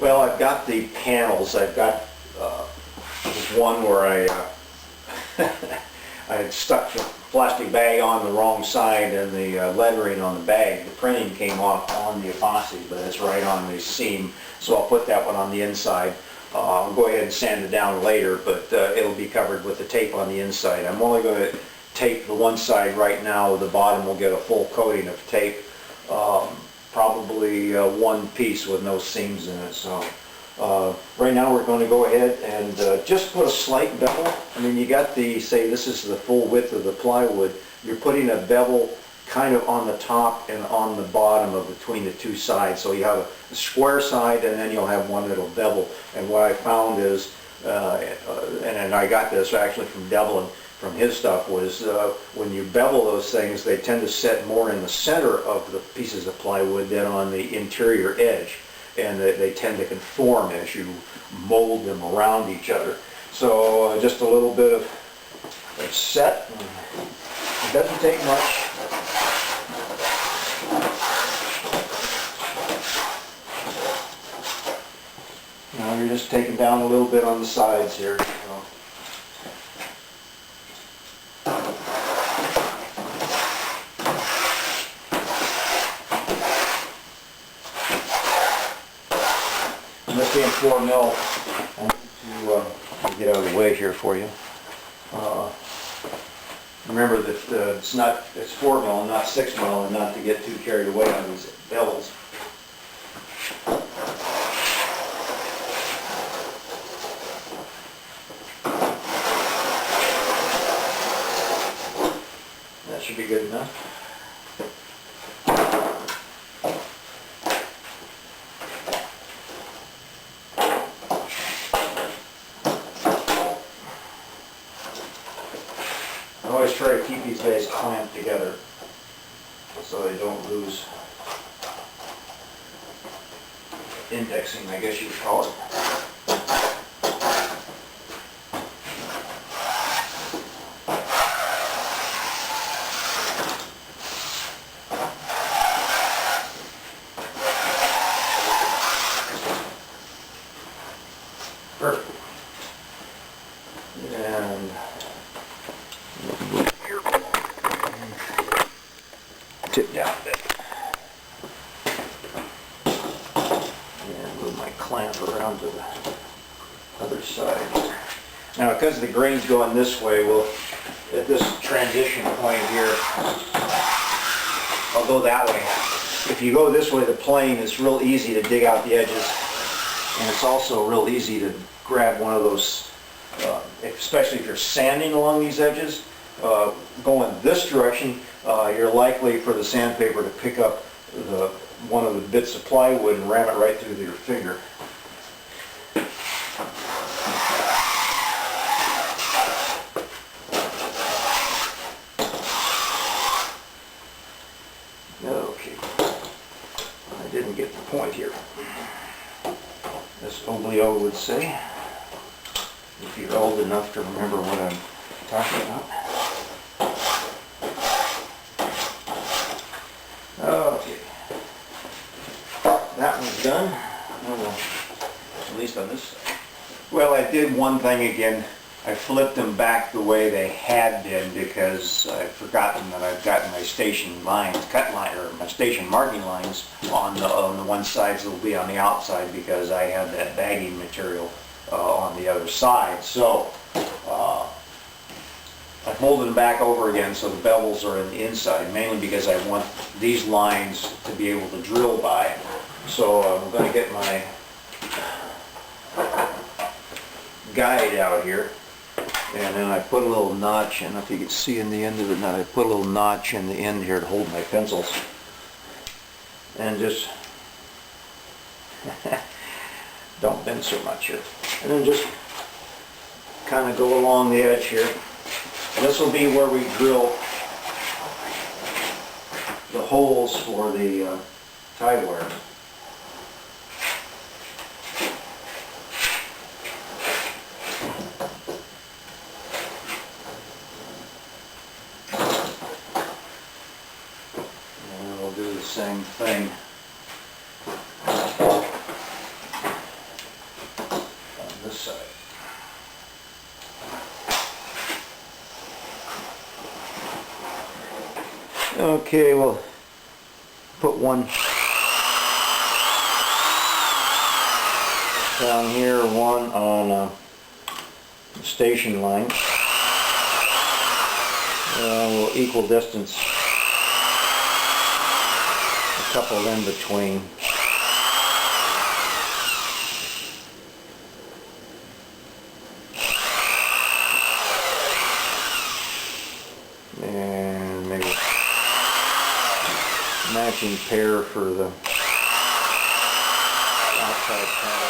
Well, I've got the panels. I've got one where I had stuck the plastic bag on the wrong side and the lettering on the bag. The printing came off on the epoxy, but it's right on the seam. So I'll put that one on the inside. I'll go ahead and sand it down later, but it'll be covered with the tape on the inside. I'm only going to tape the one side right now. The bottom will get a full coating of tape. Probably one piece with no seams in it. So right now we're going to go ahead and just put a slight bevel. I mean, you got the, say this is the full width of the plywood, you're putting a bevel kind of on the top and on the bottom of between the two sides. So you have a square side and then you'll have one that'll bevel. And what I found is, and I got this actually from Beveling, from his stuff, was when you bevel those things, they tend to set more in the center of the pieces of plywood than on the interior edge, and they tend to conform as you mold them around each other. So just a little bit of set. It doesn't take much. Now you're just taking down a little bit on the sides here. This being 4 mil, I need to get out of the way here for you. Remember that it's 4 mil, not 6 mil, and not to get too carried away on these bevels. That should be good enough. I always try to keep these guys clamped together so they don't lose indexing, I guess you would call it. Perfect. And tip down a bit. And move my clamp around to the other side. Now, because the grain's going this way, we'll, at this transition point here, I'll go that way. If you go this way, the plane, it's real easy to dig out the edges. And it's also real easy to grab one of those, especially if you're sanding along these edges. Going this direction, you're likely for the sandpaper to pick up one of the bits of plywood and ram it right through your finger. Okay, I didn't get the point here, as Oblio would say, if you're old enough to remember what I'm talking about. Okay, that one's done. At least on this side. Well, I did one thing again. I flipped them back the way they had been because I'd forgotten that I've got my station lines, or my station marking lines on the one side, so they'll be on the outside because I had that bagging material on the other side. So I folded them back over again so the bevels are in the inside, mainly because I want these lines to be able to drill by. So I'm going to get my guide out here, and then I put a little notch, and if you can see in the end of it now, I put a little notch in the end here to hold my pencils, and just don't bend so much here, and then just kind of go along the edge here. This will be where we drill the holes for the tie wire. And we'll do the same thing Okay, we'll put one down here, one on the station line. We'll equal distance, a couple in between. And maybe matching pair for the outside panel.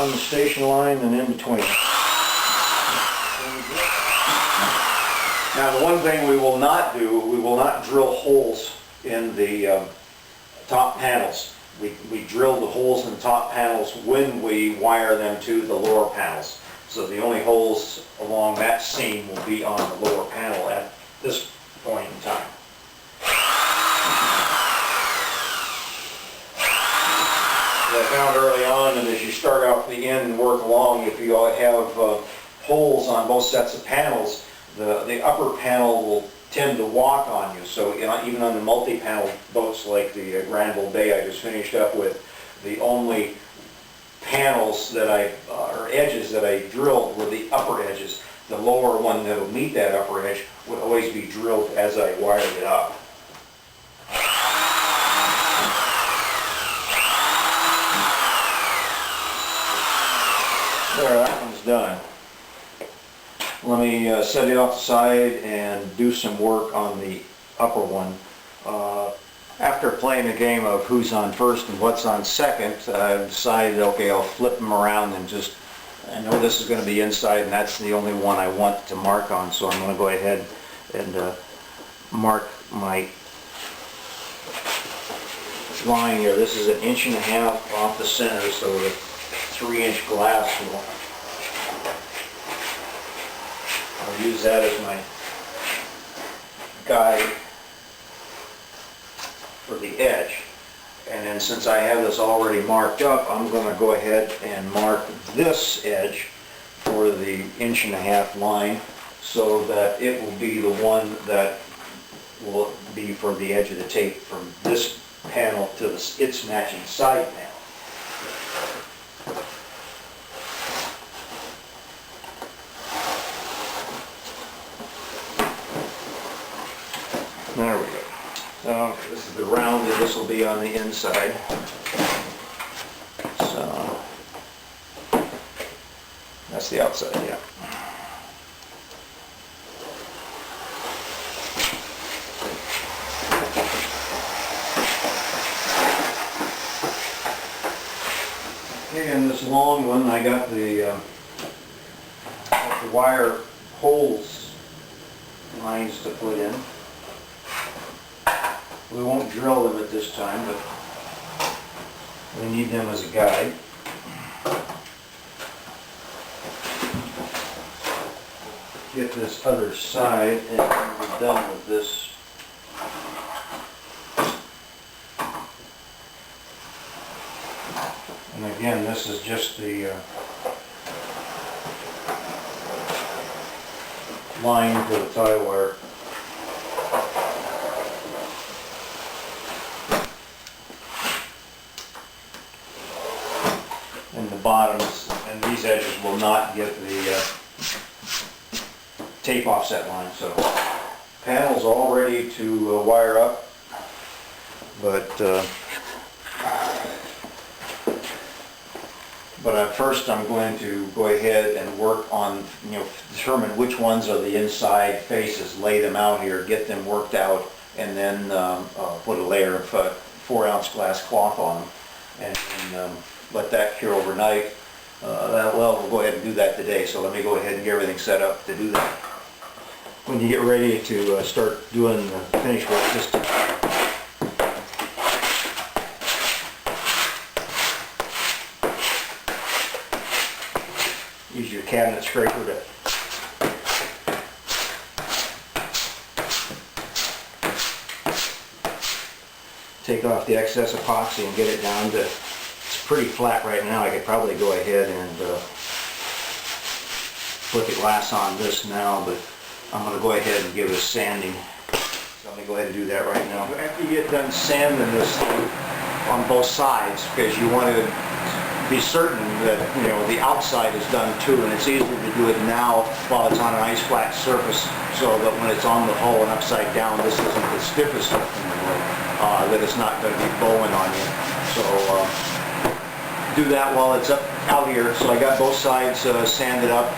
On the station line and in between. Now the one thing we will not do, we will not drill holes in the top panels. We drill the holes in the top panels when we wire them to the lower panels. So the only holes along that seam will be on the lower panel at this point in time. I found early on, and as you start off the end and work along, if you have holes on both sets of panels, the upper panel will tend to walk on you. So even on the multi-panel boats like the Granville Bay I just finished up with, the only panels that or edges that I drilled were the upper edges. The lower one that will meet that upper edge would always be drilled as I wired it up. There, that one's done. Let me set it off the side and do some work on the upper one. After playing a game of who's on first and what's on second, I've decided, okay, I'll flip them around and just, I know this is going to be inside and that's the only one I want to mark on, so I'm going to go ahead and mark my line here. This is 1.5 inches off the center, so the 3-inch glass will, I'll use that as my guide for the edge. And then since I have this already marked up, I'm going to go ahead and mark this edge for the 1.5 inch line so that it will be the one that will be for the edge of the tape from this panel to its matching side panel. There we go. So this is the rounded, this will be on the inside. So that's the outside, yeah. Okay, and this long one, I got the wire holes lines to put in. We won't drill them at this time, but we need them as a guide. Get this other side and we're done with this. And again, this is just the line for the tie wire. And the bottoms and these edges will not get the tape offset line. So panel's all ready to wire up, but first I'm going to go ahead and work on, determine which ones are the inside faces, lay them out here, get them worked out, and then put a layer of 4-ounce glass cloth on them, and let that cure overnight. We'll go ahead and do that today, so let me go ahead and get everything set up to do that. When you get ready to start doing the finish work, just use your cabinet scraper to take off the excess epoxy and get it down to, it's pretty flat right now. I could probably go ahead and put the glass on this now, but I'm going to go ahead and give it a sanding. So let me go ahead and do that right now. After you get done sanding this thing on both sides, because you want to be certain that, you know, the outside is done too, and it's easier to do it now while it's on an ice flat surface, so that when it's on the hull and upside down, this isn't the stiffest stuff in the world, that it's not going to be bowing on you. So do that while it's up out here. So I got both sides sanded up,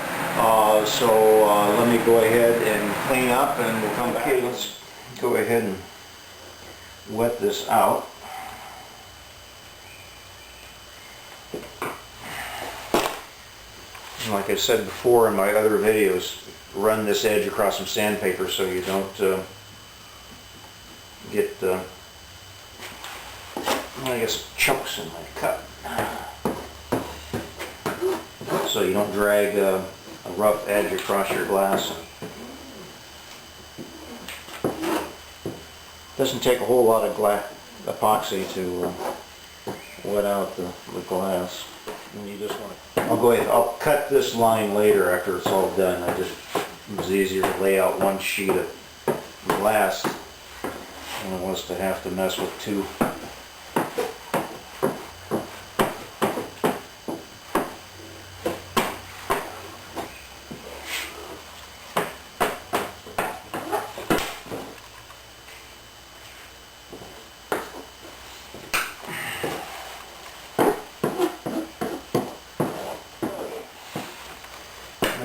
so let me go ahead and clean up and we'll come back. Okay, let's go ahead and wet this out. Like I said before in my other videos, run this edge across some sandpaper so you don't get, I guess, chunks in my cut. So you don't drag a rough edge across your glass. Doesn't take a whole lot of epoxy to wet out the glass. And you just want to, I'll go ahead, I'll cut this line later after it's all done. It was easier to lay out one sheet of glass than it was to have to mess with two.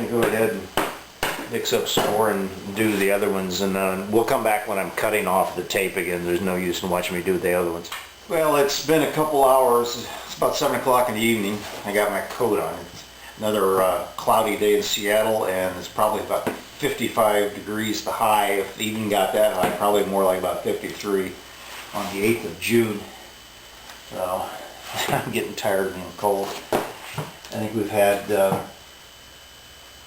Go ahead and mix up some more and do the other ones, and we'll come back when I'm cutting off the tape again. There's no use in watching me do the other ones. Well, it's been a couple hours. It's about 7 o'clock in the evening. I got my coat on. It's another cloudy day in Seattle, and it's probably about 55 degrees the high. If it even got that high, probably more like about 53 on the 8th of June. So I'm getting tired of being cold. I think we've had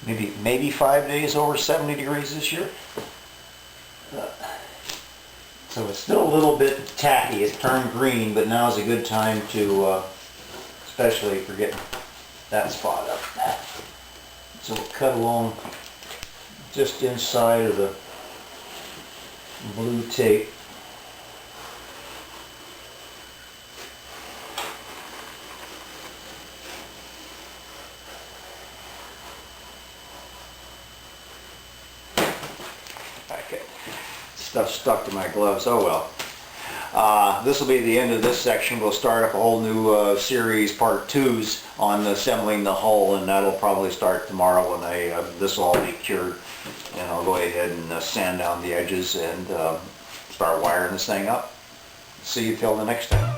maybe 5 days over 70 degrees this year. So it's still a little bit tacky. It's turned green, but now is a good time to, especially for getting that spot up. So we'll cut along just inside of the blue tape. Stuff stuck to my gloves. Oh well. This will be the end of this section. We'll start up a whole new series, part 2s, on assembling the hull, and that'll probably start tomorrow when this will all be cured. And I'll go ahead and sand down the edges and start wiring this thing up. See you till the next time.